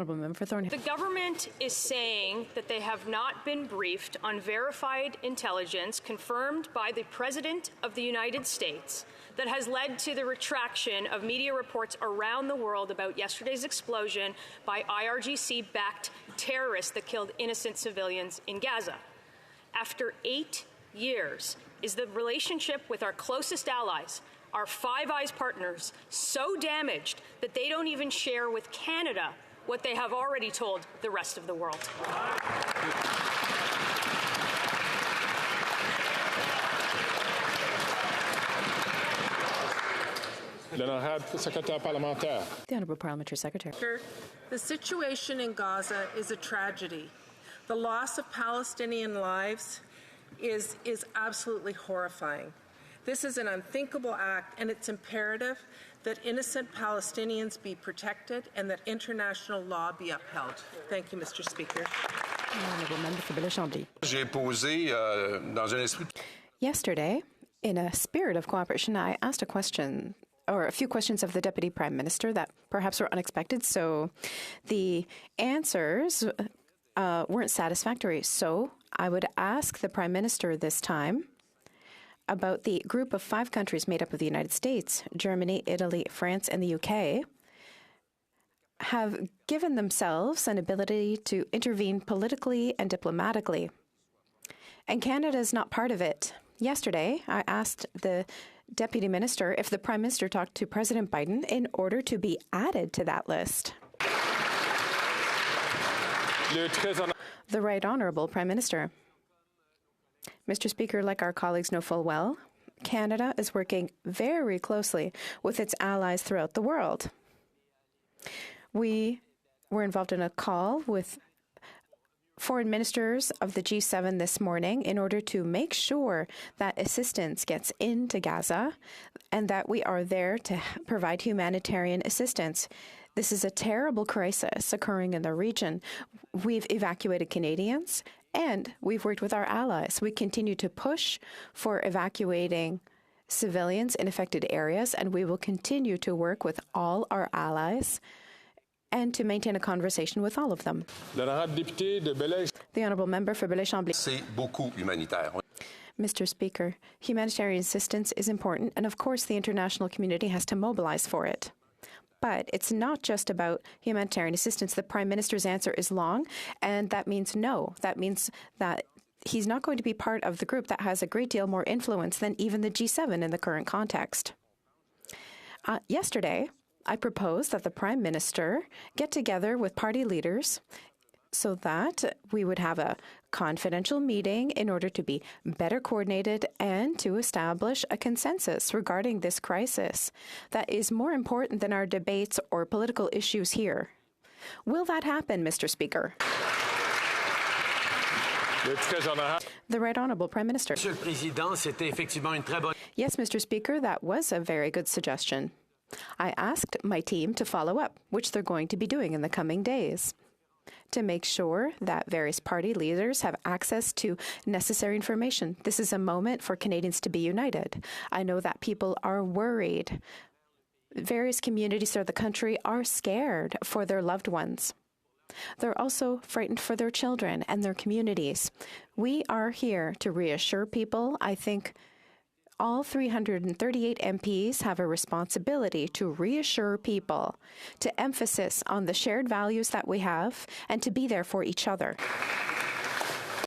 The government is saying that they have not been briefed on verified intelligence confirmed by the President of the United States that has led to the retraction of media reports around the world about yesterday's explosion by IRGC-backed terrorists that killed innocent civilians in Gaza. After 8 years, is the relationship with our closest allies, our Five Eyes partners, so damaged that they don't even share with Canada what they have already told the rest of the world? The Honourable Parliamentary Secretary. The situation in Gaza is a tragedy. The loss of Palestinian lives is absolutely horrifying. This is an unthinkable act, and it's imperative that innocent Palestinians be protected and that international law be upheld. Thank you, Mr. Speaker. Yesterday, in a spirit of cooperation, I asked a question or a few questions of the Deputy Prime Minister that perhaps were unexpected, so the answers weren't satisfactory. So I would ask the Prime Minister this time about the group of 5 countries made up of the United States, Germany, Italy, France, and the UK have given themselves an ability to intervene politically and diplomatically. And Canada is not part of it. Yesterday, I asked the Deputy Minister if the Prime Minister talked to President Biden in order to be added to that list. The Right Honourable Prime Minister. Mr. Speaker, like our colleagues know full well, Canada is working very closely with its allies throughout the world. We were involved in a call with foreign ministers of the G7 this morning in order to make sure that assistance gets into Gaza and that we are there to provide humanitarian assistance. This is a terrible crisis occurring in the region. We've evacuated Canadians and we've worked with our allies. We continue to push for evacuating civilians in affected areas, and we will continue to work with all our allies and to maintain a conversation with all of them. The Honourable Member for Belleuil-Chambly. Mr. Speaker, humanitarian assistance is important, and of course the international community has to mobilize for it. But it's not just about humanitarian assistance. The Prime Minister's answer is long, and that means no. That means that he's not going to be part of the group that has a great deal more influence than even the G7 in the current context. Yesterday, I proposed that the Prime Minister get together with party leaders so that we would have a confidential meeting in order to be better coordinated and to establish a consensus regarding this crisis that is more important than our debates or political issues here. Will that happen, Mr. Speaker? The Right Honourable Prime Minister. Yes, Mr. Speaker, that was a very good suggestion. I asked my team to follow up, which they're going to be doing in the coming days, to make sure that various party leaders have access to necessary information. This is a moment for Canadians to be united. I know that people are worried. Various communities throughout the country are scared for their loved ones. They're also frightened for their children and their communities. We are here to reassure people. I think all 338 MPs have a responsibility to reassure people, to emphasis on the shared values that we have, and to be there for each other.